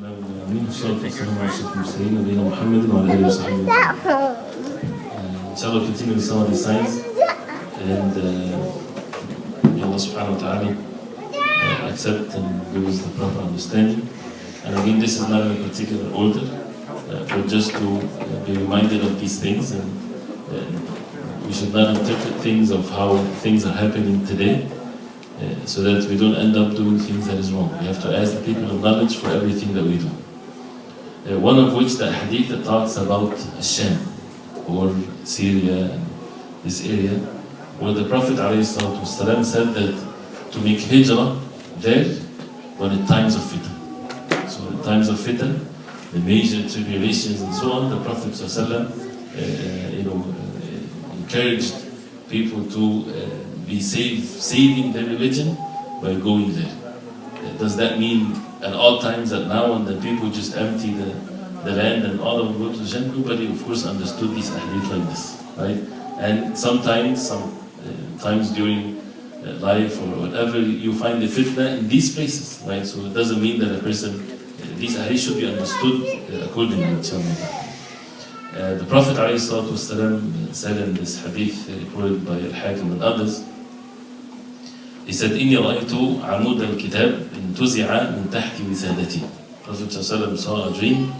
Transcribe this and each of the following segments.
Amin. Salatu wassalamu ala ashrafil mursalin, nabiyina Mohammed wa ala alihi wa sahbihi. Inshallah, continue with some of the signs, and may Allah subhanahu wa ta'ala accept and give us the proper understanding. And again, this is not in a particular order, but just to be reminded of these things, and we should not interpret things of how things are happening today, so that we don't end up doing things that is wrong. We have to ask the people of knowledge for everything that we do. One of which, the hadith that talks about Sham, or Syria, and this area, where the Prophet ﷺ said that to make hijrah there were the times of fitan. So the times of fitan, the major tribulations and so on, the Prophet ﷺ encouraged people to be saving their religion by going there. Does that mean at all times that now and then people just empty the land and all of them go to the Jannah? Nobody, of course, understood these hadith like this, right? And sometimes during life or whatever, you find the fitna in these places, right? So it doesn't mean that a person, these hadith should be understood accordingly, inshallah. The Prophet ﷺ said in this hadith reported by Al-Hakim and others, he said, إِنِّي رَأَيْتُ عَمُودَ الْكِتَابِ انْتُزِعَ مِنْ تَحْتِ وِسَادَتِي. Prophet ﷺ saw a dream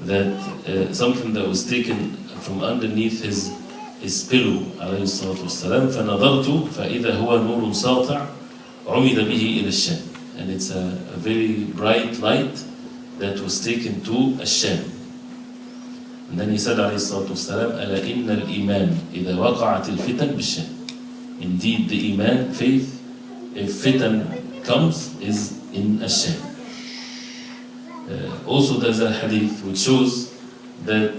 that something that was taken from underneath his pillow, عليه الصلاة والسلام, فَنَظَرْتُ فَإِذَا هُوَ نُورٌ سَاطِعٌ عُمِدَ بِهِ إِلَى الشَّامِ. And it's a very bright light that was taken to Ash-Sham. And then he said, عليه الصلاة والسلام, أَلَا إِنَّ الْإِيمَانِ إِذَا وَقَعَتِ الْفِتَنْ بِالشَّامِ. Indeed, the Iman, faith, if fitan comes, is in Ash-Sham. Also, there's a hadith which shows that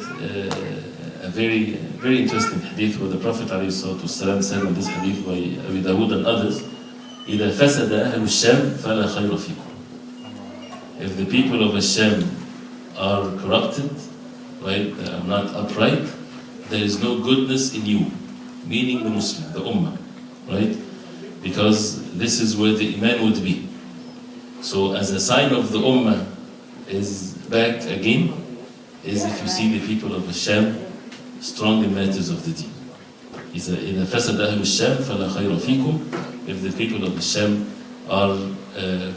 a very, very interesting hadith where the Prophet ﷺ said in this hadith by Abu Dawood and others, إِذَا فَسَدَ أَهْلُ الشَّامِ فَلَا خَيْرَ فِيكُمْ. If the people of Ash-Sham are corrupted, right, they are not upright, there is no goodness in you, meaning the Muslim, the Ummah, right? Because this is where the Iman would be. So as a sign of the Ummah is back again, is if you see the people of Sham strong in matters of the deen. إِذَا فَسَدَ أَهْلُ الشَّامِ فَلَا خَيْرَ فِيكُمْ. If the people of Sham are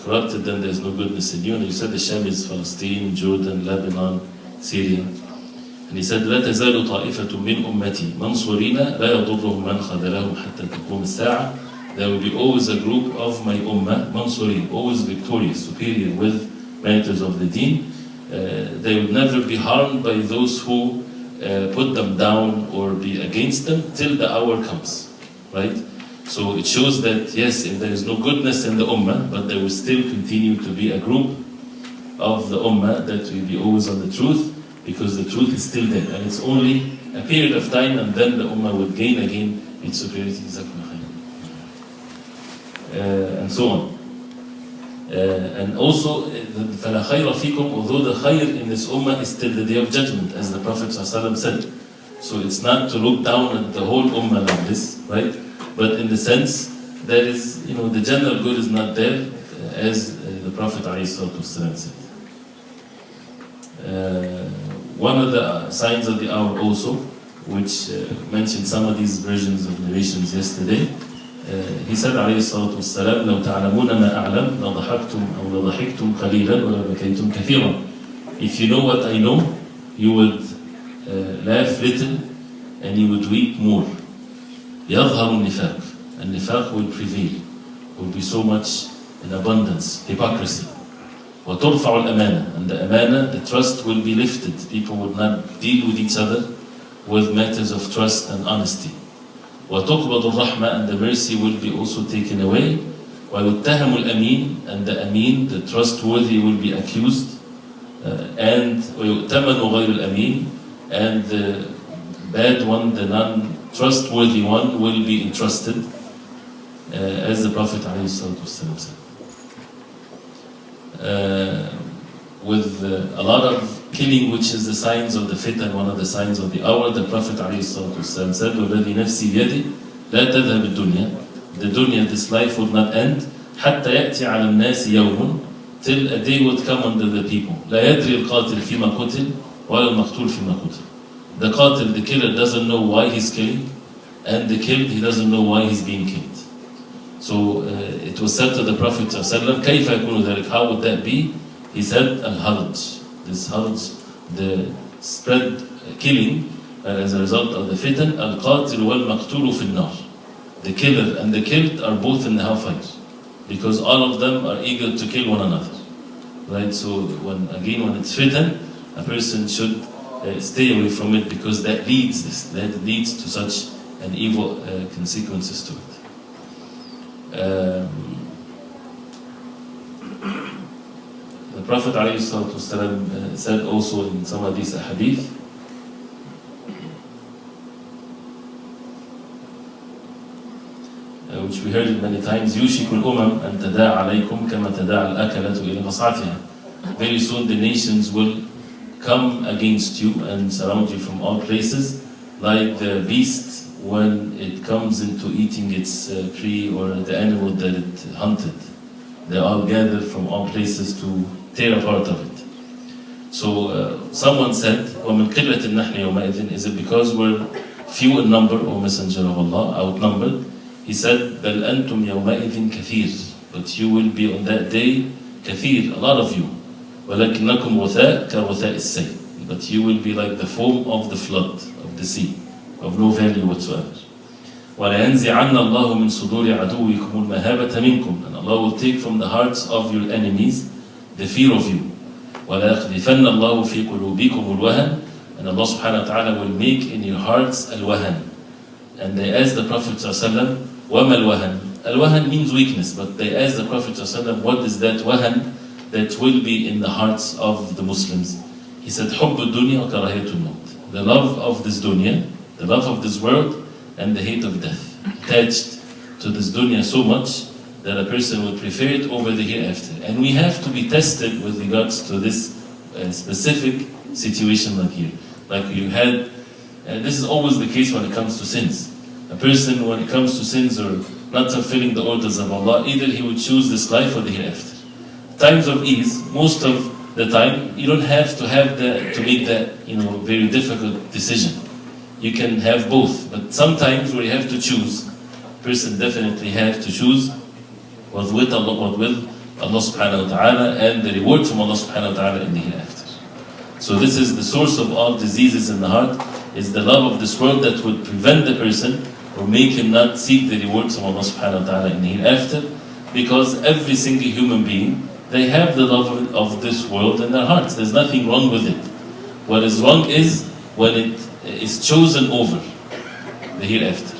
corrupted, then there's no goodness in you. And you said the Sham is Palestine, Jordan, Lebanon, Syria. And he said, لا تزال طائفة من أمتي منصورين لا يضرهم من خذلهم حتى تقوم الساعة. There will be always a group of my ummah, mansurin, always victorious, superior with matters of the deen. They will never be harmed by those who put them down or be against them till the hour comes, right? So it shows that yes, there is no goodness in the ummah, but there will still continue to be a group of the ummah that will be always on the truth, because the truth is still there, and it's only a period of time, and then the ummah will gain again its superiority, and so on. And also, فَلَا خَيْرَ فِيكُمْ, although the khayr in this ummah is till the day of judgment, as the Prophet ﷺ said. So it's not to look down at the whole ummah like this, right? But in the sense, there is, the general good is not there, as the Prophet ﷺ said. One of the signs of the hour also, which mentioned some of these versions of narrations yesterday, he said عليه الصلاة والسلام لو تعلمون ما أعلم لضحكتم أو لضحكتم قليلا ولبكيتم كثيرا. If you know what I know, you would laugh little and you would weep more. يظهر النفاق. النفاق will prevail, will be so much in abundance, hypocrisy. وترفع الأمانة, and the amana, the trust will be lifted. People would not deal with each other with matters of trust and honesty. وتقبض الرحمة, and the mercy will be also taken away. ويتهم الأمين, and the أمين, the trustworthy, will be accused. And ويؤتمن غير الأمين, and the bad one, the non-trustworthy one, will be entrusted, as the Prophet ﷺ said. With a lot of killing, which is the signs of the fitan, one of the signs of the hour, the Prophet ﷺ said, وَالَّذِي نَفْسِي بِيَدِهِ لَا تَذْهَبِ الدُّنْيَا. The dunya, this life, will not end حَتَّى يَأْتِي عَلَى النَّاسِ يَوْمٌ till a day would come under the people. لا يدري القاتل فيما قتل ولا المقتول فيما قتل. The qatil, the killer, doesn't know why he's killing, and the killed, he doesn't know why he's being killed. So it was said to the Prophet ﷺ, كيف يكون ذلك? How would that be? He said, al-harj. This harj, the spread killing, as a result of the fitan, al-qatil wal-maqtulu fi an-nar. The killer and the killed are both in the hellfire, because all of them are eager to kill one another. Right? So when it's fitan, a person should stay away from it, because that leads to such an evil consequences to it. The Prophet ﷺ said also in some of these ahadith, which we heard it many times, يُوشِكُ الْأُمَمْ أَن تَدَاعَ عَلَيْكُمْ كَمَا تَدَاعَ الْأَكَلَةُ إِلَى قَصْعَتِهَا. Very soon the nations will come against you and surround you from all places, like the beast when it comes into eating its prey or the animal that it hunted. They all gather from all places to tear a part of it. So someone said, وَمِنْ قِلَّةٍ نَحْنِ يَوْمَئِذٍ, is it because we're few in number, O Messenger of Allah, outnumbered? He said, بَلْ أَنْتُمْ يَوْمَئِذٍ كَثِيرٌ, but you will be on that day كثير, a lot of you. وَلَكِنَّكُمْ غُثَاء كَغُثَاءِ السَّيْلِ, but you will be like the foam of the flood, of the sea, of no value whatsoever. وَلَيَنْزِعَنَّ اللَّهُ مِنْ صُدُورِ عَدُوِّكُمُ الْمَهَابَةَ مِنْكُمْ, and Allah will take from the hearts of your enemies the fear of you. وَلَيَقْذِفَنَّ اللَّهُ فِي قُلُوبِكُمُ الْوَهَنَ, and Allah subhanahu wa ta'ala will make in your hearts al-wahan. And they asked the Prophet ﷺ, وَمَا الْوَهَنِ? Al-wahan means weakness, but they asked the Prophet ﷺ, what is that wahan that will be in the hearts of the Muslims? He said, حُبُّ الدُّنْيَا وَكَرَاهِيَةُ الْمَوْتِ, the love of this dunya, the love of this world, and the hate of death. Attached to this dunya so much that a person would prefer it over the hereafter. And we have to be tested with regards to this specific situation like here. Like you had, this is always the case when it comes to sins. A person, when it comes to sins or not fulfilling the orders of Allah, either he would choose this life or the hereafter. Times of ease, most of the time, you don't have to make that very difficult decision. You can have both, but sometimes where you have to choose, a person definitely has to choose what will Allah subhanahu wa ta'ala and the reward from Allah subhanahu wa ta'ala in the hereafter. So this is the source of all diseases in the heart, is the love of this world that would prevent the person or make him not seek the rewards from Allah subhanahu wa ta'ala in the hereafter, because every single human being, they have the love of this world in their hearts. There's nothing wrong with it. What is wrong is when it is chosen over the hereafter.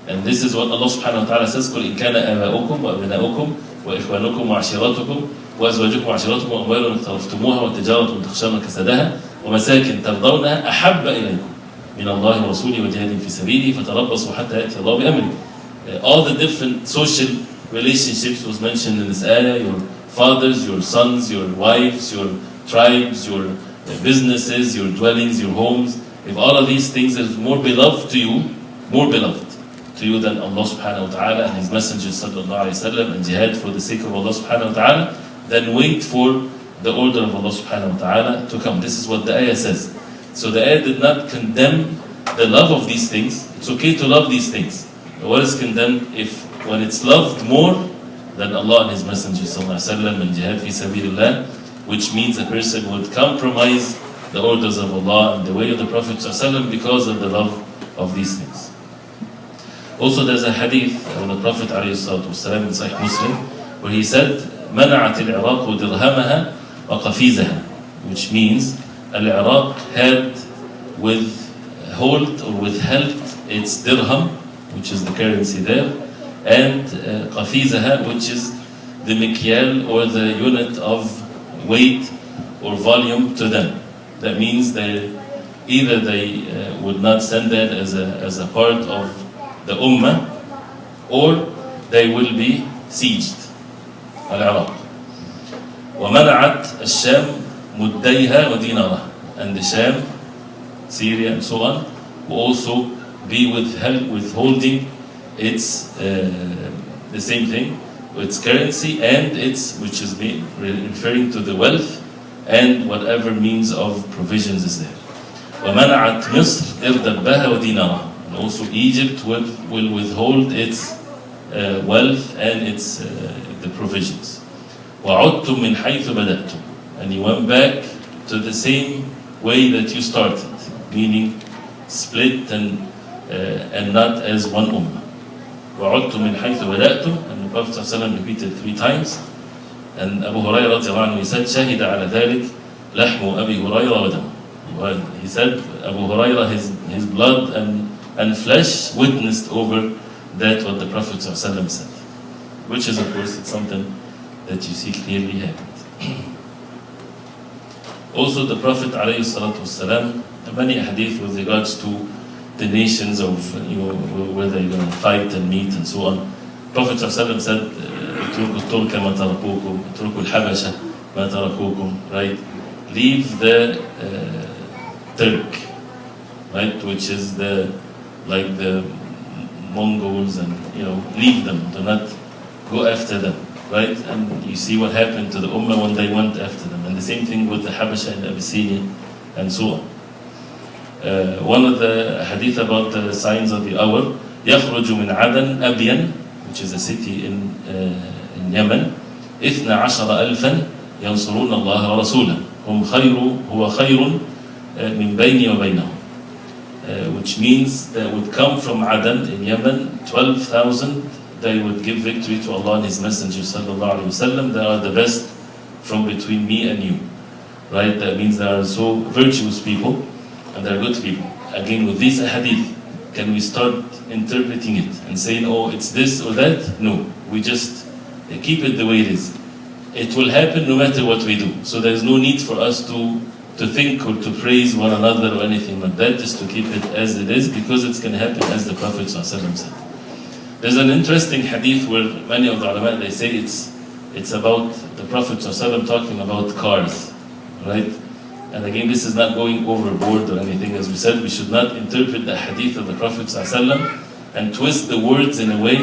And this is what Allah subhanahu wa ta'ala says, قُلْ إِنْ كَانَ آبَاؤُكُمْ وَأَبْنَاؤُكُمْ وَإِخْوَانُكُمْ وَعَشِيرَتُكُمْ وَأَزْوَاجُكُمْ وَعَشِيرَتُكُمْ وَأَمْوَالٌ اقْتَرَفْتُمُوهَا وَتِجَارَةٌ تَخْشَوْنَ كَسَادَهَا وَمَسَاكِنْ تَرْضَوْنَهَا أَحَبَّ إِلَيْكُمْ مِنَ اللَّهِ وَرَسُولِهِ وَجِهَادٍ فِي سَبِيلِهِ فَتَرَبَّصُوا حَتَّى يَأْتِيَ اللَّهُ بِأَمْرِهِ. All the different social relationships was mentioned in this ayah. Your fathers, your sons, your wives, your tribes, your businesses, your dwellings, your homes. If all of these things is more beloved to you than Allah subhanahu wa ta'ala and His Messenger sallallahu alayhi wa sallam, and jihad for the sake of Allah subhanahu wa ta'ala, then wait for the order of Allah subhanahu wa ta'ala to come. This is what the ayah says. So the ayah did not condemn the love of these things. It's okay to love these things. But what is condemned when it's loved more than Allah and His Messenger sallallahu alayhi wa sallam and jihad fi sabilillah, which means a person would compromise the orders of Allah and the way of the Prophet ﷺ because of the love of these things. Also there's a hadith of the Prophet ﷺ in Sahih Muslim where he said, مَنَعَتِ الْعِرَاقُ دِرْهَمَهَا وَقَفِيزَهَا, which means Al-Iraq had withheld its dirham, which is the currency there, and qafizaha, which is the mikyal or the unit of weight or volume to them. That means either they would not send that as a part of the ummah, or they will be sieged. Al-Iraq. وَمَنَعَتْ الشَّامُ مُدَّيْهَا وَدِينَارَهَا, and the Sham, Syria and so on, will also be withholding its the same thing, its currency and its, which is referring to the wealth and whatever means of provisions is there. وَمَنَعَتْ مِصْرْ إِرْدَبَّهَا وَدِينَارَهَا. And also Egypt will withhold its wealth and its the provisions. وَعُدْتُمْ مِنْ حَيْثُ بَدَأْتُمْ. And you went back to the same way that you started, meaning split and not as one ummah. وَعُدْتُمْ مِنْ حَيْثُ بَدَأْتُمْ. And the Prophet ﷺ repeated 3 times. And Abu Hurairah radiallahu anhu, he said, شَهِدَ عَلَى ذَلِكَ لَحْمُ أَبِي هُرَيْرَ وَدَمُ. Well, he said, Abu Hurairah, his blood and flesh witnessed over that what the Prophet ﷺ said. Which is, of course, it's something that you see clearly happened. Also, the Prophet ﷺ, many hadith with regards to the nations of, where they're going to fight and meet and so on. Prophet ﷺ said, اتركوا الترك ما تركوكم, اتركوا الحبشة ما تركوكم, right? Leave the Turk, right? Which is like the Mongols, and leave them, do not go after them, right? And you see what happened to the Ummah when they went after them. And the same thing with the Habasha and Abyssinia and so on. One of the hadith about the signs of the hour, يخرج من عدن أبين, which is a city in Yemen, 12,000 ينصرون الله ورسوله هو خير من بيني وبينهم, which means that would come from Aden in Yemen, 12,000, they would give victory to Allah and His Messenger sallallahu alaihi wasallam. They are the best from between me and you, right? That means they are so virtuous people and they are good people. Again, with this hadith, can we start interpreting it and saying, oh, it's this or that? No, we just keep it the way it is. It will happen no matter what we do. So there's no need for us to think or to praise one another or anything like that, just to keep it as it is, because it's going to happen as the Prophet ﷺ said. There's an interesting hadith where many of the ulama, they say it's about the Prophet ﷺ talking about cars, right? And again, this is not going overboard or anything. As we said, we should not interpret the hadith of the Prophet ﷺ and twist the words in a way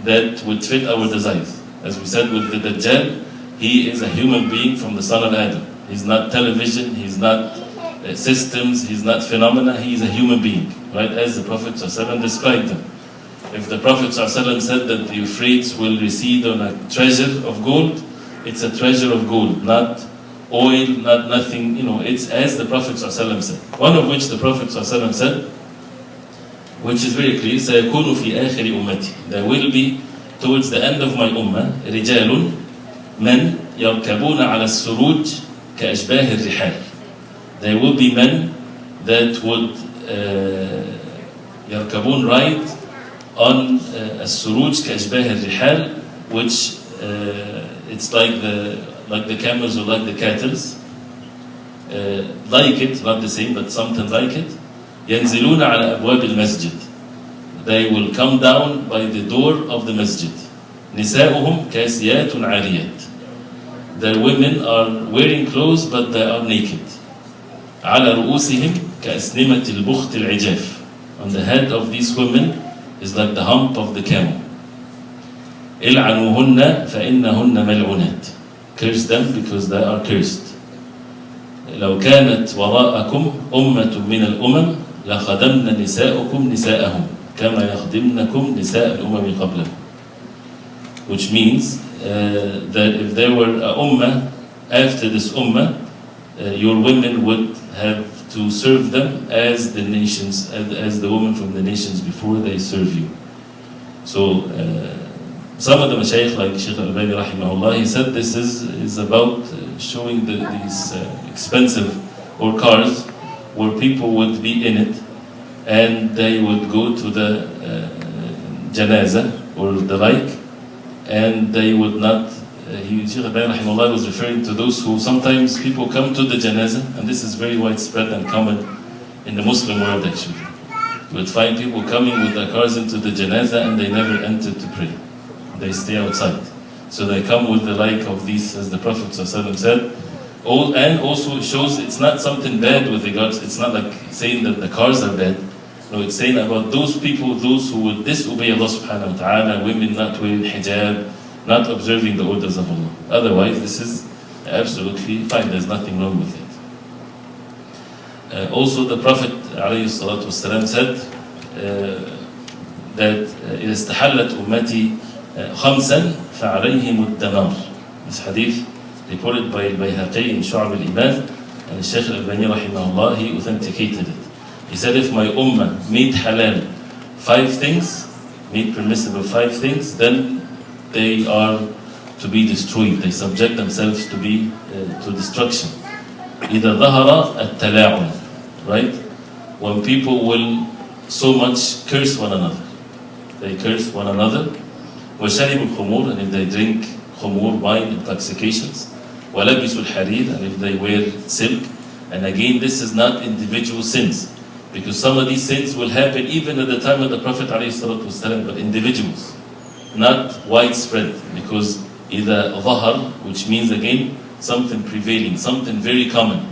that would fit our desires. As we said with the Dajjal, he is a human being from the son of Adam. He's not television, he's not systems, he's not phenomena, he's a human being, right? As the Prophet ﷺ described him. If the Prophet ﷺ said that the Euphrates will recede on a treasure of gold, it's a treasure of gold, not oil, not nothing, it's as the Prophet ﷺ said. One of which the Prophet ﷺ said, which is very clear, سَيَكُونُ فِي آخِرِ أُمَّتِي. There will be, towards the end of my ummah, رِجَالٌ men يَرْكَبُونَ عَلَى السُّرُوجِ كَأَشْبَاهِ الرِّحَالِ. There will be men that would يَرْكَبُونَ ride on السُّرُوجِ كَأَشْبَاهِ الرِّحَالِ, which it's like the camels or like the cattle, like it, not the same, but something like it. ينزلون على أبواب المسجد. They will come down by the door of the masjid. نساؤهم كاسيات عاريات. Their women are wearing clothes but they are naked. على رؤوسهم كأسنمة البخت العجاف. On the head of these women is like the hump of the camel. إلعنوهن فإنهن ملعونات. Curse them because they are cursed. لو كانت وراءكم أمة من الأمم لخدمن نساؤكم نساءهم كما يخدمنكم نساء الأمم قبلهم. Which means that if there were a ummah after this ummah, your women would have to serve them as the nations, as the women from the nations before they serve you. So some of the mashayikh, like Sheikh Ibrahim rahimahullah, he said this is about showing these expensive or cars where people would be in it and they would go to the janaza or the like, and they would not, Sheikh Ibrahim rahimahullah was referring to those who sometimes people come to the janaza, and this is very widespread and common in the Muslim world actually. You would find people coming with their cars into the janaza and they never enter to pray. They stay outside. So they come with the like of these, as the Prophet ﷺ said. And also shows it's not something bad with regards, it's not like saying that the cars are bad. No, it's saying about those people, those who would disobey Allah subhanahu wa ta'ala, women not wearing hijab, not observing the orders of Allah. Otherwise, this is absolutely fine. There's nothing wrong with it. Also, the Prophet ﷺ said that إذا استحلت أمتي خمسا فعليهم الدمار. This hadith reported by Al-Bayhaqi in Shu'ab al-Iman, and Sheikh Ibrahim rahimahullah, he authenticated it. He said, if my ummah made halal 5 things, made permissible 5 things, then they are to be destroyed. They subject themselves to be to destruction. إذا ظهر التلاعن, right? When people will so much curse one another. They curse one another. وشربوا الخمور, and if they drink khumur, wine, intoxications. وَلَبِسُوا الْحَرِيرَ, and if they wear silk. And again, this is not individual sins, because some of these sins will happen even at the time of the Prophet ﷺ, but individuals, not widespread, because إِذَا ظَهَرْ, which means again something prevailing, something very common,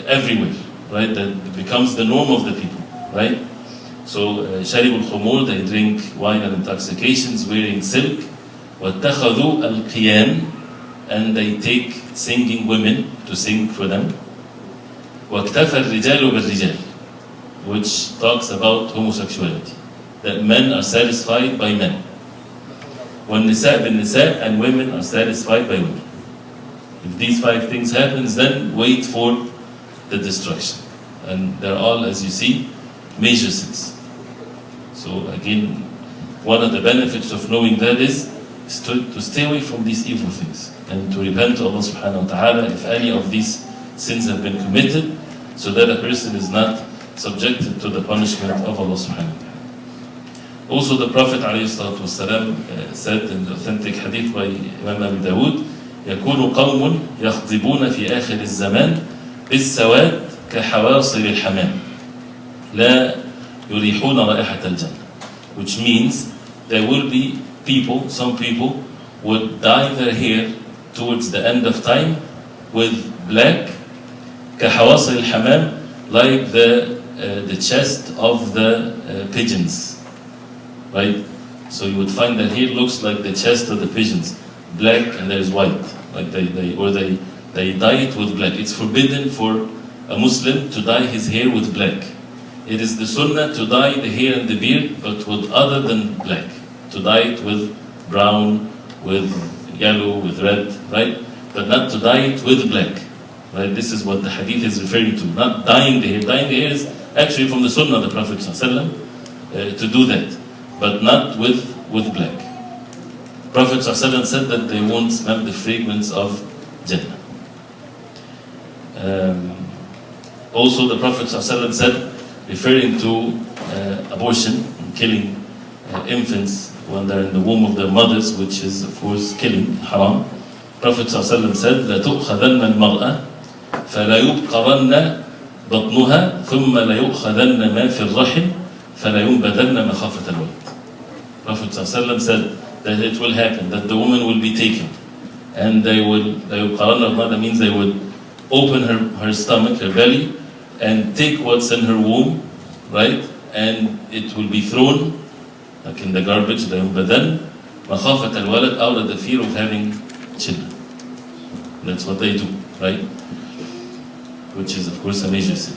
everywhere, right? That becomes the norm of the people, right? So, شَرِبُوا الْخُمُورِ, they drink wine and intoxications, wearing silk. وَاتَّخَذُوا الْقِيَامِ, and they take singing women to sing for them. وَاكْتَفَى الرِّجَالُ بِالرِّجَالِ, which talks about homosexuality, that men are satisfied by men. وَالنِّسَاء بِالنِّسَاء, and women are satisfied by women. If these 5 things happens, then wait for the destruction. And they're all, as you see, major sins. So again, one of the benefits of knowing that is to stay away from these evil things and to repent to Allah subhanahu wa ta'ala if any of these sins have been committed, so that a person is not subjected to the punishment of Allah subhanahu wa ta'ala. Also, the Prophet ﷺ said in the authentic hadith by Imam Abu Dawud, يكون قوم يخضبون في آخر الزمان بالسواد كحواصل الحمام لا يريحون رائحة الجنة, which means there will be people, some people would dye their hair towards the end of time with black, كحواصل الحمام, like the chest of the pigeons, right? So you would find that hair looks like the chest of the pigeons, black and there's white, like they dye it with black. It's forbidden for a Muslim to dye his hair with black. It is the sunnah to dye the hair and the beard, but with other than black. To dye it with brown, with yellow, with red, right? But not to dye it with black, right? This is what the hadith is referring to. Not dyeing the hair. Dyeing the hair is actually from the sunnah of the Prophet ﷺ, to do that, but not with black. Prophet ﷺ said that they won't smell the fragrance of Jannah. Also, the Prophet ﷺ said, referring to abortion and killing infants when they're in the womb of their mothers, which is of course killing, haram. Prophet ﷺ said, لَتُؤْخَذَنَّ الْمَرْأَةِ فَلَا يُبْقَرَنَّ بَطْنُهَا ثُمَّ لَيُؤْخَذَنَّ مَا فِي الرَّحِمِ فَلَا يُنْبَذَنَّ مَخَافَةَ الْوَلَدِ. Prophet ﷺ said that it will happen, that the woman will be taken, and they will, that means they would open her stomach, her belly, and take what's in her womb, right? And it will be thrown, like in the garbage, لَيُنْبَذَنَّ مَخَافَةَ الْوَلَدِ, out of the fear of having children. That's what they do, right? Which is of course a major sin.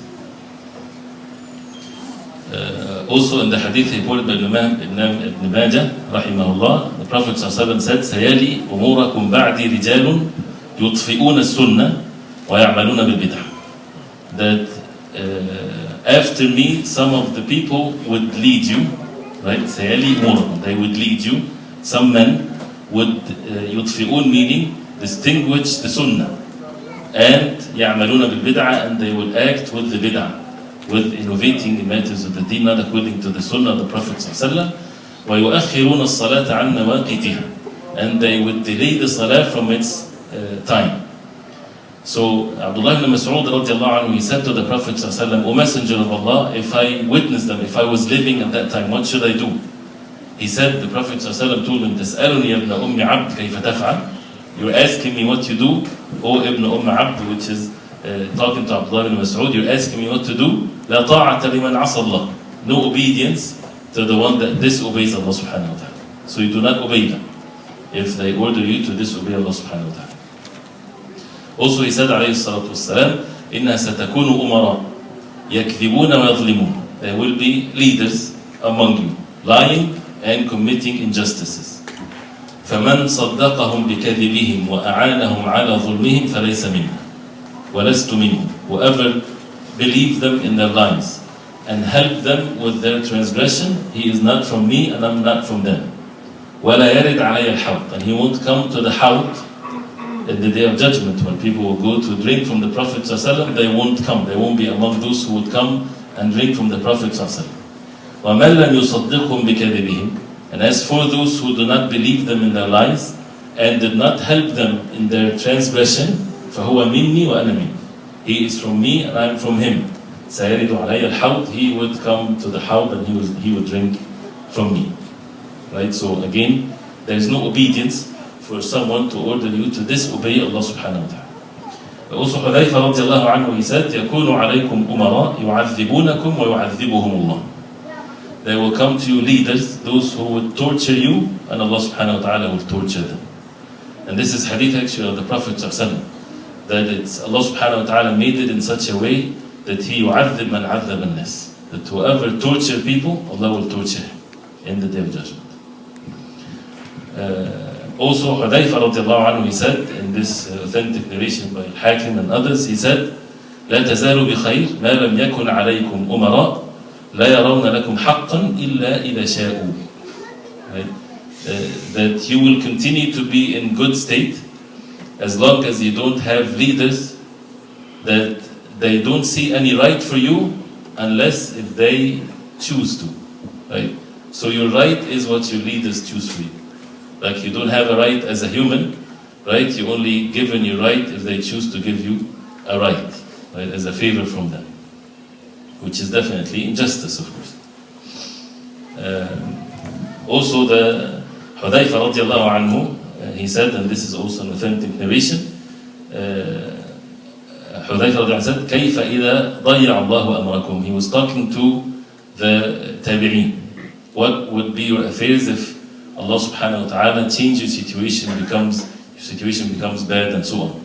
Also in the hadith reported by Imam Ibn Majah rahimahullah, the Prophet ﷺ said, سَيَلِي أُمُورَكُمْ بَعْدِ رِجَالٌ يُطْفِئُونَ السُّنَّةِ وَيَعْمَلُونَ بِالْبِدْعَةِ. That after me, some of the people would lead you, right? سَيَلِي أُمُورَكُمْ, they would lead you. Some men would يُطْفِئُون, meaning distinguish the sunnah, and يَعْمَلُونَ بِالْبِدْعَةِ, and they would act with the bid'ah, with innovating the matters of the deen, not according to the sunnah of the Prophet ﷺ. وَيُؤَخِّرُونَ الصَّلَاةَ عَنْ مَوَاقِتِهَا, and they would delay the salah from its time. So Abdullah ibn Mas'ud radiallahu anhu, he said to the Prophet ﷺ, O Messenger of Allah, if I witnessed them, if I was living at that time, what should I do? He said, the Prophet ﷺ told him, تَسْأَلُنِي يَبْنَ أُمِّ عَبْدِ كَيْفَ تَفْعَلْ. You're asking me what you do, O Ibn Abd, which is talking to Abdullah ibn Mas'ud, you're asking me what to do. لا طاعة لمن عصى الله. No obedience to the one that disobeys Allah subhanahu wa ta'ala. So you do not obey them. if they order you to disobey Allah subhanahu wa ta'ala. Also he said عليه الصلاة والسلام إنها ستكون أمراء يكذبون ويظلمون. There will be leaders among you, lying and committing injustices. فمن صدقهم بكذبهم وأعانهم على ظلمهم فليس منهم ولست منهم. Whoever believed them in their lies and helped them with their transgression, he is not from me and I'm not from them. ولا يرد علي الحوض, and he won't come to the hawd in the day of judgment when people will go to drink from the Prophet ﷺ. They won't come, they won't be among those who would come and drink from the Prophet ﷺ. وَمَنْ لَمْ يُصَدِّقْهُمْ بِكَذِبِهِمْ, and as for those who do not believe them in their lies and did not help them in their transgression, فَهُوَ مِنِّي وَأَنَا مِنْهُ, he is from me and I am from him. سَيَرِدُ عَلَيَّ الْحَوْض, he would come to the hawd and he would drink from me. Right? So again, there is no obedience for someone to order you to disobey Allah subhanahu wa ta'ala. Also Hudayfa radiallahu anhu, he said, يَكُونُ عَلَيْكُمْ أُمَرَاء يُعَذِّبُونَكُمْ وَيُعَذِّبُهُمُ اللَّهُ. There will come to you leaders, those who would torture you, and Allah subhanahu wa ta'ala will torture them. And this is hadith actually of the Prophet ﷺ, that it's Allah subhanahu wa ta'ala made it in such a way that he يُعَذِّبْ مَنْ عَذَّبَ النَّاسِ, that whoever torture people, Allah will torture him in the day of judgment. Also Hudayfa radiallahu anhu, he said in this authentic narration by Hakim and others, he said, لا تزالوا بخير ما لم يكن عليكم أمراء لا يرون لكم حقا إلا إذا شاءوا. Right? That you will continue to be in good state as long as you don't have leaders that they don't see any right for you unless if they choose to. Right? So your right is what your leaders choose for you. Like you don't have a right as a human, right? You only given your right if they choose to give you a right, right? As a favor from them, which is definitely injustice, of course. Also the Hudayfa radiallahu anhu, he said, and this is also an authentic narration, Hudayfa radiallahu anhu said, كيف إذا ضيع الله أمركم. He was talking to the tabi'een. What would be your affairs if Allah subhanahu wa ta'ala change your situation becomes bad and so on.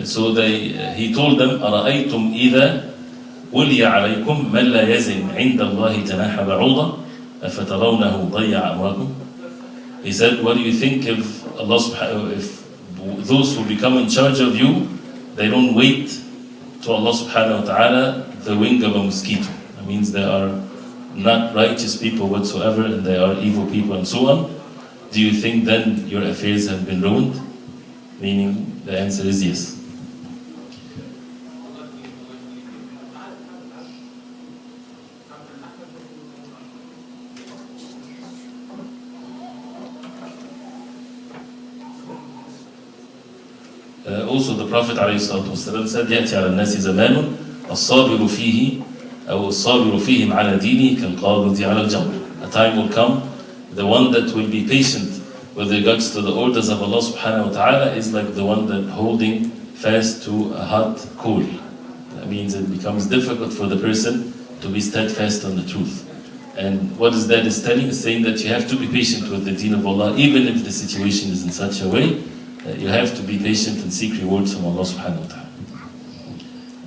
So he told them, أَرَأَيْتُمْ إِذَا وُلِيَ عَلَيْكُمْ مَنْ لَا يَزِنْ عِنْدَ اللَّهِ تَنَاحَ بَعُوضًا أَفَتَرَوْنَهُ ضَيَّعَ أَمْرَكُمْ. He said, what do you think if Allah subhanahu, if those who become in charge of you, they don't wait to Allah subhanahu wa ta'ala the wing of a mosquito? That means they are not righteous people whatsoever and they are evil people and so on. Do you think then your affairs have been ruined? Meaning the answer is yes. Also the Prophet ﷺ said, يأتي على الناس زمان الصابر فيه أو الصابر فيهم على دينه كالقابض على الجمر. A time will come, the one that will be patient with regards to the orders of Allah subhanahu wa ta'ala is like the one that holding fast to a hot coal. That means it becomes difficult for the person to be steadfast on the truth. And what is that is telling? Is saying that you have to be patient with the deen of Allah, even if the situation is in such a way. You have to be patient and seek rewards from Allah subhanahu wa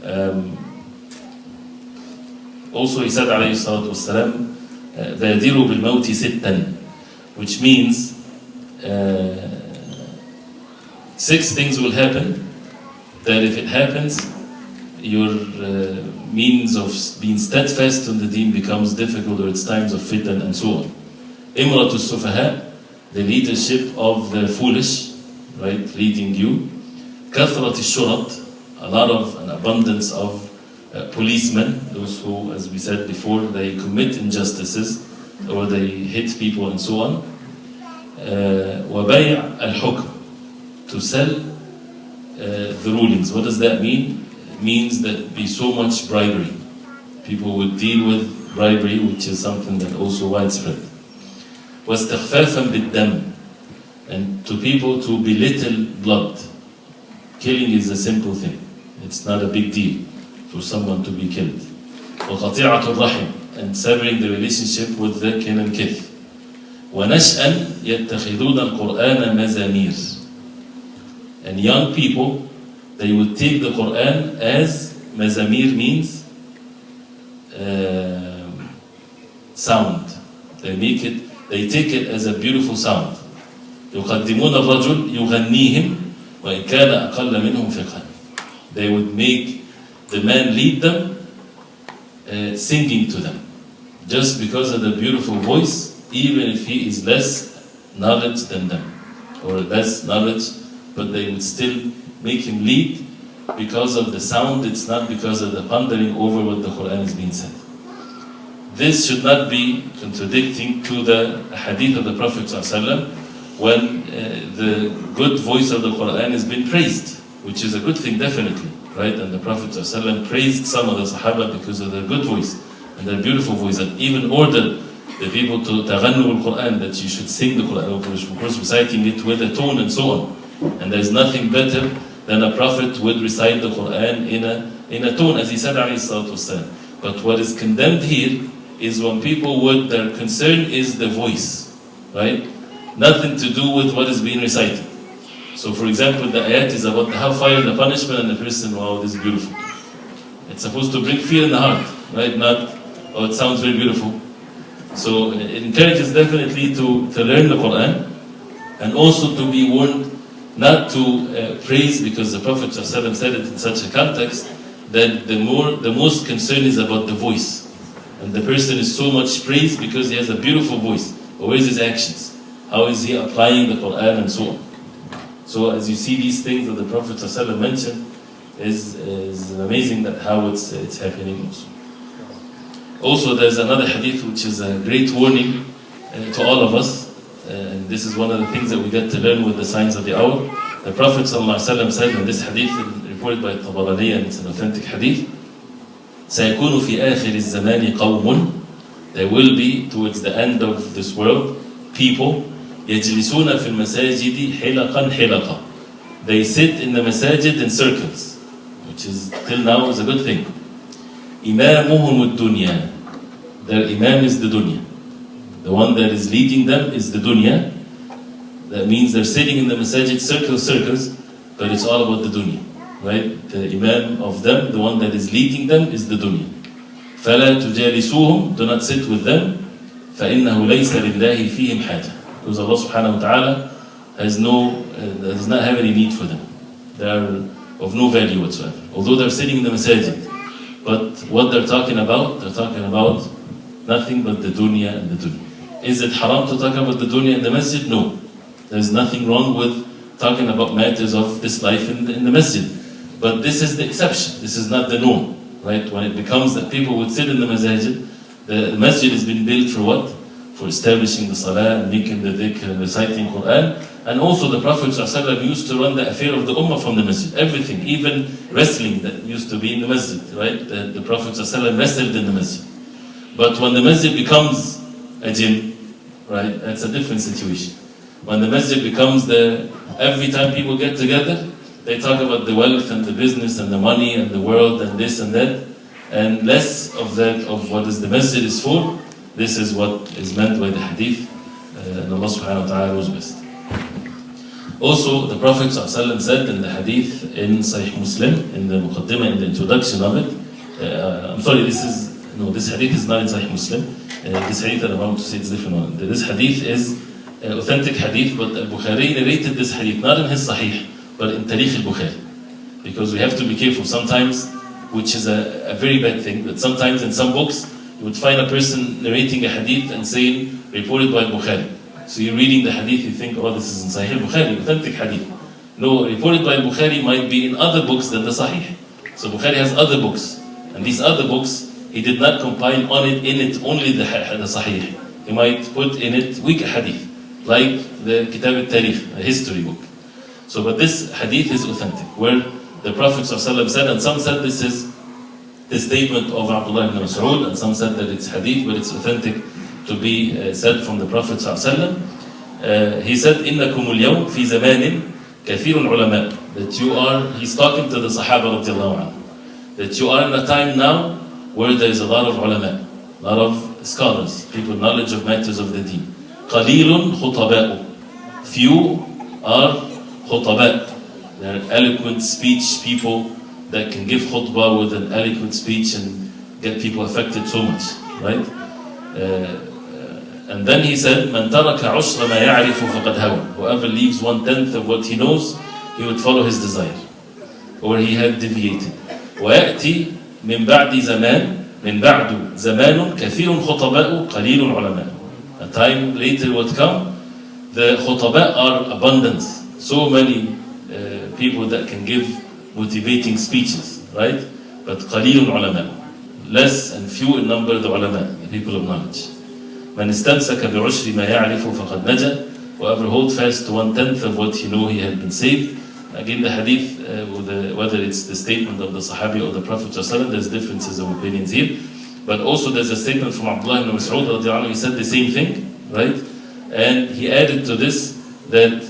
ta'ala. Also he said alayhi salatu wassalam, بَادِرُوا بِالْمَوْتِ سِتًّا, which means 6 things will happen that if it happens, your means of being steadfast on the deen becomes difficult, or it's times of fitan and so on. Imratu sufaha, the leadership of the foolish, right, leading you. Kathrat al-shurat, a lot of, an abundance of policemen, those who, as we said before, they commit injustices or they hit people and so on. وَبَيْعَ الْحُكْمِ, to sell the rulings. What does that mean? It means that be so much bribery. People would deal with bribery, which is something that also widespread. وَاسْتِخْفَافًا بِالدَّمِ, and to people to belittle blood. Killing is a simple thing. It's not a big deal for someone to be killed. وَقَطِيعَةُ الرَّحِمِ, and severing the relationship with the kin and kith. وَنَشْأً يَتَّخِذُونَ الْقُرْآنَ مَزَامِيرِ. And young people, they would take the Quran as mazamir means sound. They take it as a beautiful sound. يقدمون الرجل يغنيهم وإن كان أقل منهم فقها. They would make the man lead them, singing to them, just because of the beautiful voice, even if he is less knowledge than them, or less knowledge, but they would still make him lead because of the sound. It's not because of the pondering over what the Quran is being said. This should not be contradicting to the hadith of the Prophet ﷺ when the good voice of the Quran has been praised, which is a good thing definitely, right? And the Prophet ﷺ praised some of the Sahaba because of their good voice and their beautiful voice, and even ordered the people to taghannu al-Quran, that you should sing the Quran, of course reciting it with a tone and so on. And there is nothing better than a prophet would recite the Quran in a tone, as he said, alayhi salatu wasalam. But what is condemned here is when people would, their concern is the voice, right? Nothing to do with what is being recited. So for example, the ayat is about the hellfire, the punishment, and the person, wow, this is beautiful. It's supposed to bring fear in the heart, right? Not, oh, it sounds very beautiful. So it encourages definitely to learn the Quran, and also to be warned not to praise, because the Prophet ﷺ said it in such a context, that the most concern is about the voice. And the person is so much praised because he has a beautiful voice. But where is his actions? How is he applying the Quran and so on? So as you see these things that the Prophet ﷺ mentioned, is amazing that how it's happening also. Also there's another hadith which is a great warning to all of us. And this is one of the things that we get to learn with the signs of the hour. The Prophet ﷺ said in this hadith, reported by Tabarani, and it's an authentic hadith, سيكون في آخر الزمان قوم, there will be towards the end of this world people يجلسون في المساجد حلقا حلقا. They sit in the masajid in circles, which is till now is a good thing. إمامهم الدنيا, their imam is the dunya. The one that is leading them is the dunya. That means they're sitting in the masajid circles, but it's all about the dunya, right? The imam of them, the one that is leading them, is the dunya. فَلَا تُجَالِسُوهُمْ, do not sit with them. فَإِنَّهُ لَيْسَ لِلَّهِ فِيهِمْ حَاجَةٌ, because Allah subhanahu wa ta'ala does not have any need for them. They are of no value whatsoever. Although they're sitting in the masajid, but what they're talking about nothing but the dunya and the dunya. Is it haram to talk about the dunya in the masjid? No. There's nothing wrong with talking about matters of this life in the masjid. But this is the exception. This is not the norm, right? When it becomes that people would sit in the masjid, the masjid has been built for what? For establishing the salah, and making the dhikr, and reciting Quran. And also the Prophet ﷺ used to run the affair of the ummah from the masjid. Everything, even wrestling that used to be in the masjid, right? The Prophet ﷺ wrestled in the masjid. But when the masjid becomes a gym, right, that's a different situation. When the masjid becomes every time people get together, they talk about the wealth and the business and the money and the world and this and that, and less of that of what is the masjid is for. This is what is meant by the hadith, and Allah subhanahu wa ta'ala knows best. Also, the Prophet ﷺ said in the hadith in Sahih Muslim, in the muqaddimah, in the introduction of it, this hadith is not in Sahih Muslim. This hadith that I'm about to say is different one. This hadith is authentic hadith, but Al-Bukhari narrated this hadith not in his Sahih, but in Tarikh al-Bukhari. Because we have to be careful sometimes, which is a very bad thing, that sometimes in some books, you would find a person narrating a hadith and saying, reported by Bukhari. So you're reading the hadith, you think, oh, this is in Sahih Bukhari, authentic hadith. No, reported by Bukhari might be in other books than the Sahih. So Bukhari has other books, and these other books, he did not compile in it only the Sahih. He might put in it weak hadith, like the Kitab al-Tarikh, a history book. So, but this hadith is authentic, where the Prophet ﷺ said, and some said this is the statement of Abdullah ibn Mas'ud, and some said that it's hadith, but it's authentic to be said from the Prophet ﷺ. He said, إِنَّكُمُ الْيَوْمِ فِي زَمَانٍ كَثِيرٌ عُلَمَاء, that he's talking to the Sahaba radiallahu anhu, that you are in a time now where there is a lot of ulama, a lot of scholars, people knowledge of matters of the deen. قَدْ قليل خطباء. Few are خطباء. They are eloquent speech people that can give khutbah with an eloquent speech and get people affected so much, right? And then he said, من ترك عشر ما يعرف فقد هوى. Whoever leaves 1/10 of what he knows, he would follow his desire, or he had deviated. ويأتي من بعد زمان كثير خطباء قليل علماء. A time later would come, the khutaba are abundant, so many people that can give motivating speeches, right? But قليل علماء, less and few in number the ulama, the people of knowledge. من استمسك بعشر ما يعرف فقد نجا. Whoever hold fast to 1/10 of what he know, he had been saved. Again, the hadith, whether it's the statement of the Sahabi or the Prophet ﷺ, there's differences of opinions here. But also there's a statement from Abdullah ibn Mas'ud radiallahu anhu, he said the same thing, right? And he added to this that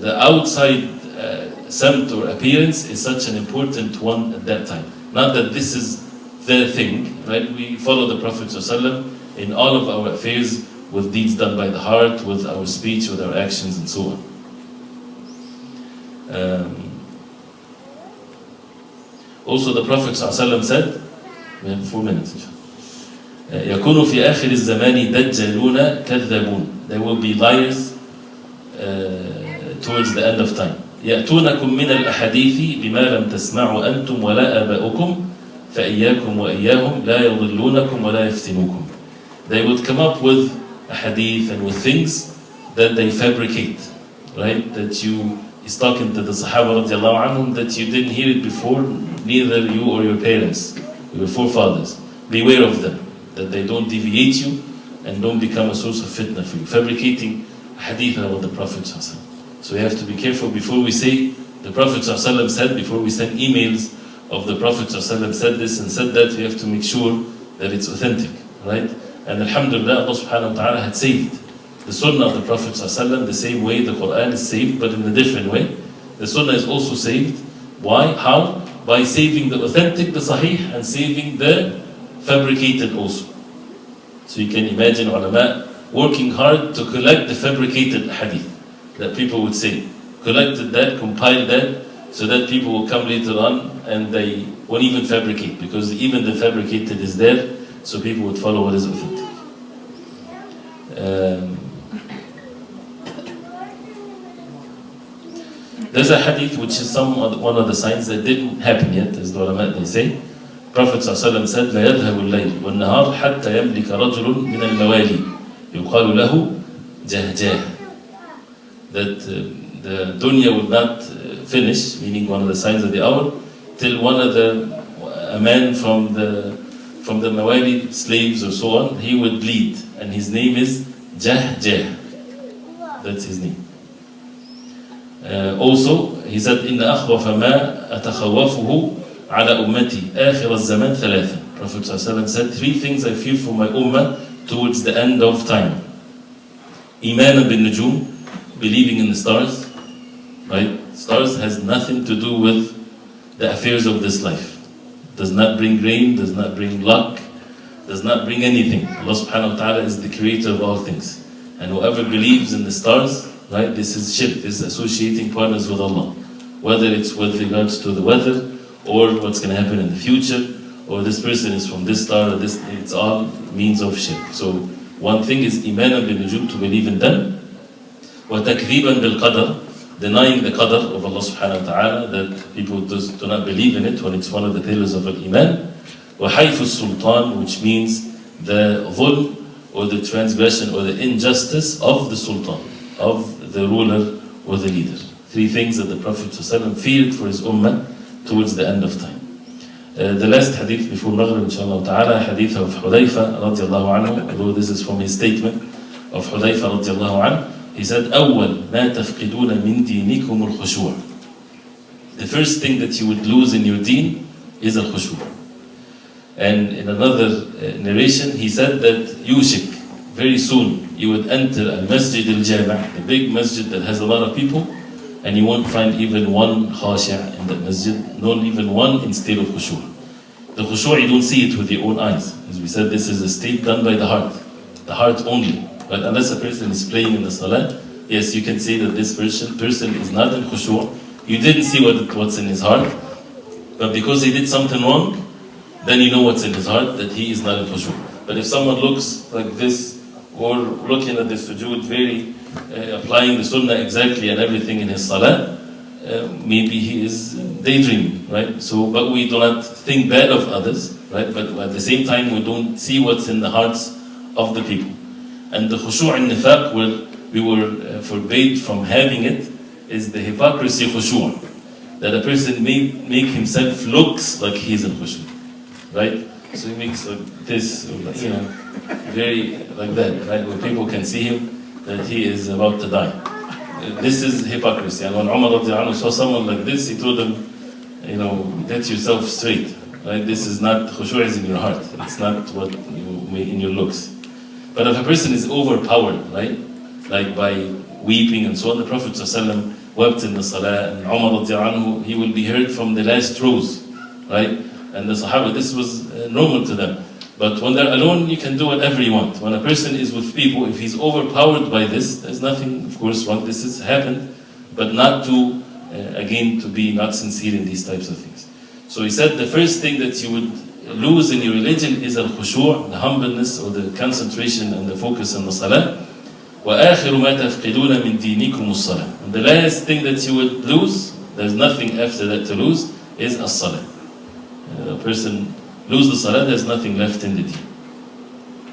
the outside samt or appearance is such an important one at that time. Not that this is their thing, right? We follow the Prophet ﷺ in all of our affairs with deeds done by the heart, with our speech, with our actions, and so on. Also the Prophet ﷺ said, we have 4 minutes. يكون في آخر الزمان دجالون كذابون. There will be liars towards the end of time. يأتونكم من الأحاديث بما لم تسمعوا أنتم ولا آباؤكم فإياكم وإياهم لا يضلونكم ولا يفتنوكم. They would come up with a hadith and with things that they fabricate, right? That he's talking to the Sahaba radiallahu anhum, that you didn't hear it before, neither you or your parents, your forefathers. Beware of them, that they don't deviate you and don't become a source of fitna for you. Fabricating a hadith about the Prophet ﷺ. So we have to be careful before we say the Prophet ﷺ said, before we send emails of the Prophet ﷺ said this and said that, we have to make sure that it's authentic, right? And alhamdulillah, Allah subhanahu wa ta'ala had saved the sunnah of the Prophet ﷺ the same way the Quran is saved, but in a different way. The sunnah is also saved. Why? How? By saving the authentic, the sahih, and saving the fabricated also. So you can imagine ulama working hard to collect the fabricated hadith that people would say. Collected that, compiled that, so that people will come later on and they won't even fabricate, because even the fabricated is there, so people would follow what is authentic. There's a hadith which is one of the signs that didn't happen yet, as the ulama they say. Prophet ﷺ said, لا يذهب الليل والنهار حتى يملك رجل من الموالي يقال له جهجاه. That the dunya will not finish, meaning one of the signs of the hour, till a man from the mawali, slaves or so on, he would bleed, and his name is Jahjah. That's his name. Also, he said, إن أخوف ما أتخوفه على أمتي آخر الزمان ثلاثة. Prophet ﷺ said, 3 things I fear for my ummah towards the end of time. إيمانا بالنجوم, believing in the stars. Right? Stars has nothing to do with the affairs of this life. Does not bring rain, does not bring luck, does not bring anything. Allah subhanahu wa ta'ala is the creator of all things. And whoever believes in the stars, right, this is shirk, this is associating partners with Allah. Whether it's with regards to the weather, or what's going to happen in the future, or this person is from this star, or this, it's all means of shirk. So one thing is iman bil nujum, to believe in them. Wa takdhiban bil qadar, denying the qadar of Allah subhanahu wa ta'ala, that people do not believe in it when it's one of the pillars of al-iman. Wa hayfu sultan, which means the dhulm, or the transgression, or the injustice of the sultan, of the ruler or the leader. 3 things that the Prophet ﷺ feared for his ummah towards the end of time. The last hadith before Maghrib, inshallah ta'ala, hadith of Hudayfa radiallahu anhu, although this is from his statement of Hudayfa radiallahu anhu. He said, أول ما تفقدون من دينكم الخشوع. The first thing that you would lose in your deen is al-khushu'. And in another narration, he said that yushik, very soon you would enter al-masjid al-jami', the big masjid that has a lot of people, and you won't find even one khashi'a in that masjid, not even one in state of khushu'. The khushu', you don't see it with your own eyes. As we said, this is a state done by the heart only. But unless a person is playing in the salah, yes, you can say that this person is not in khushu'. You didn't see what's in his heart, but because he did something wrong, then you know what's in his heart, that he is not in khushu'. But if someone looks like this, or looking at the sujood, very applying the sunnah exactly and everything in his salah, maybe he is daydreaming, right? So, but we do not think bad of others, right? But at the same time, we don't see what's in the hearts of the people. And the khushu' and nifaq, where we were forbade from having it, is the hypocrisy khushu', that a person may make himself looks like he's in khushu', right? So he makes like this, very like that, right? Where people can see him that he is about to die. This is hypocrisy. And when Umar saw someone like this, he told him, get yourself straight, right? This is not khushu' is in your heart. It's not what you make in your looks. But if a person is overpowered, right, like by weeping and so on, the Prophet ﷺ wept in the salah, and Umar he will be heard from the last rows, right? And the Sahaba, this was normal to them. But when they're alone, you can do whatever you want. When a person is with people, if he's overpowered by this, there's nothing, of course, wrong. This has happened, but not to, again, to be not sincere in these types of things. So he said the first thing that you would lose in your religion is al-khushu', the humbleness or the concentration and the focus on the salah. وَآخِرُ مَا تَفْقِدُونَ مِنْ دِينِكُمُ الصَّلَاةِ. And the last thing that you would lose, there's nothing after that to lose, is as-salah. A person lose the salah, there's nothing left in the deen.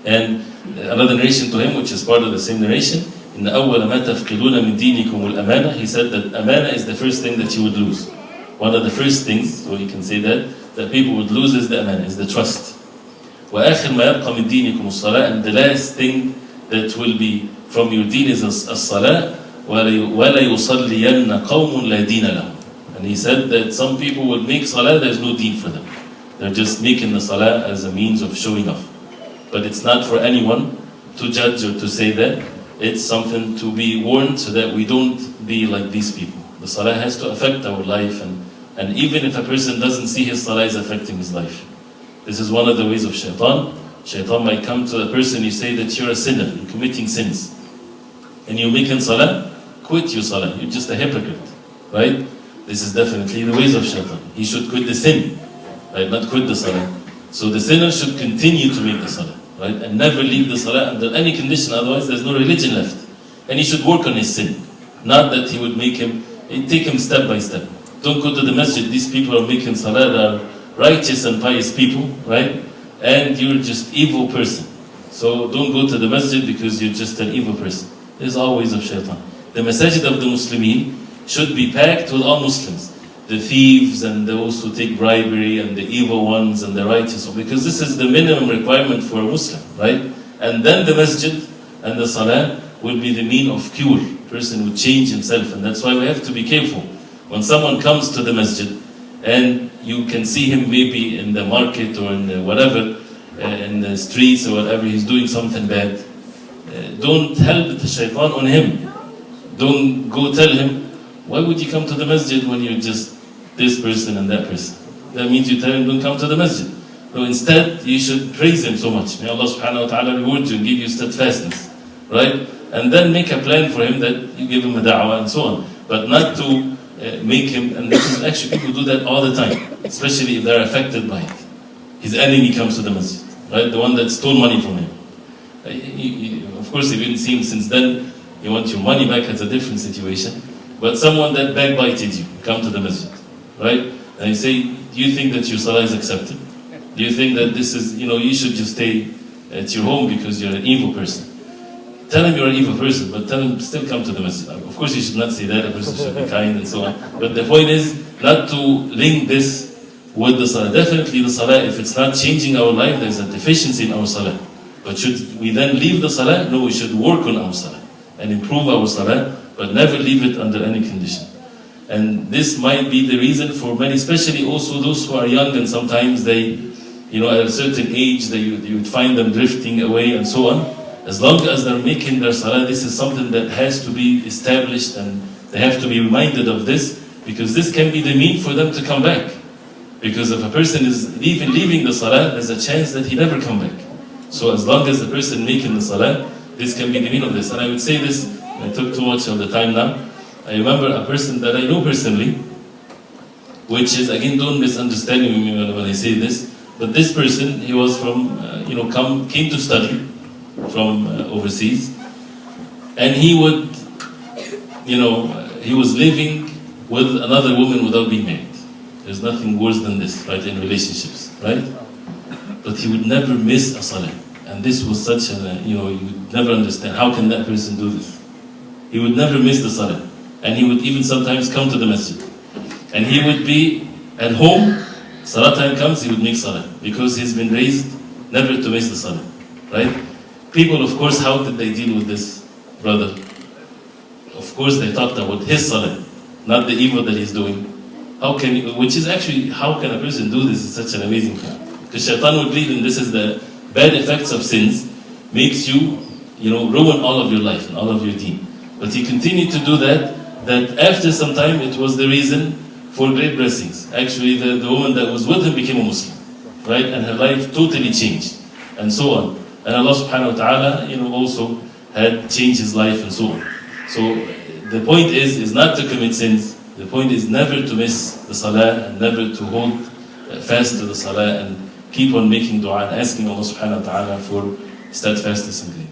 And another narration to him, which is part of the same narration, إِنَّ أَوَّلَ مَا تَفْقِدُونَ مِنْ دِينِكُمُ الْأَمَانَةِ. He said that amana is the first thing that you would lose. One of the first things, so you can say that people would lose is the amana, is the trust. وَآخِرْ مَا يَبْقَى مِنْ دِينِكُمُ الصَّلَاةِ. And the last thing that will be from your deen is as-salah. وَلَا يُصَلِّيَنَّ قَوْمٌ لَا دِينَ لَهُمْ. And he said that some people would make salah, there's no deen for them. They're just making the salah as a means of showing off. But it's not for anyone to judge or to say that. It's something to be warned so that we don't be like these people. The salah has to affect our life, and even if a person doesn't see his salah is affecting his life. This is one of the ways of shaitan. Shaitan might come to a person, you say that you're a sinner, you're committing sins. And you're making salah, quit your salah, you're just a hypocrite, right? This is definitely the ways of shaitan. He should quit the sin, right? Not quit the salah. So the sinner should continue to make the salah, right? And never leave the salah under any condition, otherwise there's no religion left. And he should work on his sin. Not that he would take him step by step. Don't go to the masjid, these people are making salah, they are righteous and pious people, right? And you're just evil person. So don't go to the masjid because you're just an evil person. There's always of shaitan. The masajid of the Muslimin should be packed with all Muslims. The thieves and those who take bribery and the evil ones and the righteous, because this is the minimum requirement for a Muslim, right? And then the masjid and the salah will be the mean of cure. Person will change himself, and that's why we have to be careful. When someone comes to the masjid and you can see him maybe in the market or in the whatever, in the streets or whatever, he's doing something bad, don't help the shaitan on him. Don't go tell him, why would you come to the masjid when you're just this person and that person? That means you tell him, don't come to the masjid. So instead, you should praise him so much. May Allah subhanahu wa ta'ala reward you and give you steadfastness, right? And then make a plan for him that you give him a da'wah and so on. But not to make him, and this is actually, people do that all the time, especially if they're affected by it. His enemy comes to the masjid, right? The one that stole money from him. Of course, if you didn't see him since then, you want your money back, that's a different situation. But someone that backbited you, come to the masjid, right? And you say, do you think that your salah is accepted? Do you think that this is, you should just stay at your home because you're an evil person? Tell him you're an evil person, but tell him still come to the masjid. Of course, you should not say that, a person should be kind and so on. But the point is not to link this with the salah. Definitely the salah, if it's not changing our life, there's a deficiency in our salah. But should we then leave the salah? No, we should work on our salah and improve our salah, but never leave it under any condition. And this might be the reason for many, especially also those who are young and sometimes they, at a certain age, you would find them drifting away and so on. As long as they're making their salah, this is something that has to be established and they have to be reminded of this, because this can be the mean for them to come back. Because if a person is leaving the salah, there's a chance that he never come back. So as long as the person making the salah This can be the meaning of this. And I would say this, I took too much of the time now. I remember a person that I know personally, which is, again, don't misunderstand me when I say this, but this person, he was from, came to study from overseas, and he would, he was living with another woman without being married. There's nothing worse than this, right, in relationships, right? But he would never miss a salah. And this was such a, you would never understand, how can that person do this? He would never miss the salah. And he would even sometimes come to the masjid. And he would be at home, salah time comes, he would make salah. Because he's been raised never to miss the salah, right? People, of course, how did they deal with this brother? Of course, they talked about his salah, not the evil that he's doing. How can a person do this? It's such an amazing thing. Because shaitan would believe, and this is the bad effects of sins, makes you, ruin all of your life and all of your deen. But he continued to do that after some time, it was the reason for great blessings. Actually, the woman that was with him became a Muslim, right? And her life totally changed, and so on. And Allah subhanahu wa ta'ala, also had changed his life and so on. So the point is not to commit sins. The point is never to miss the salah and never to hold fast to the salah and keep on making dua and asking Allah subhanahu wa ta'ala for steadfastness in belief.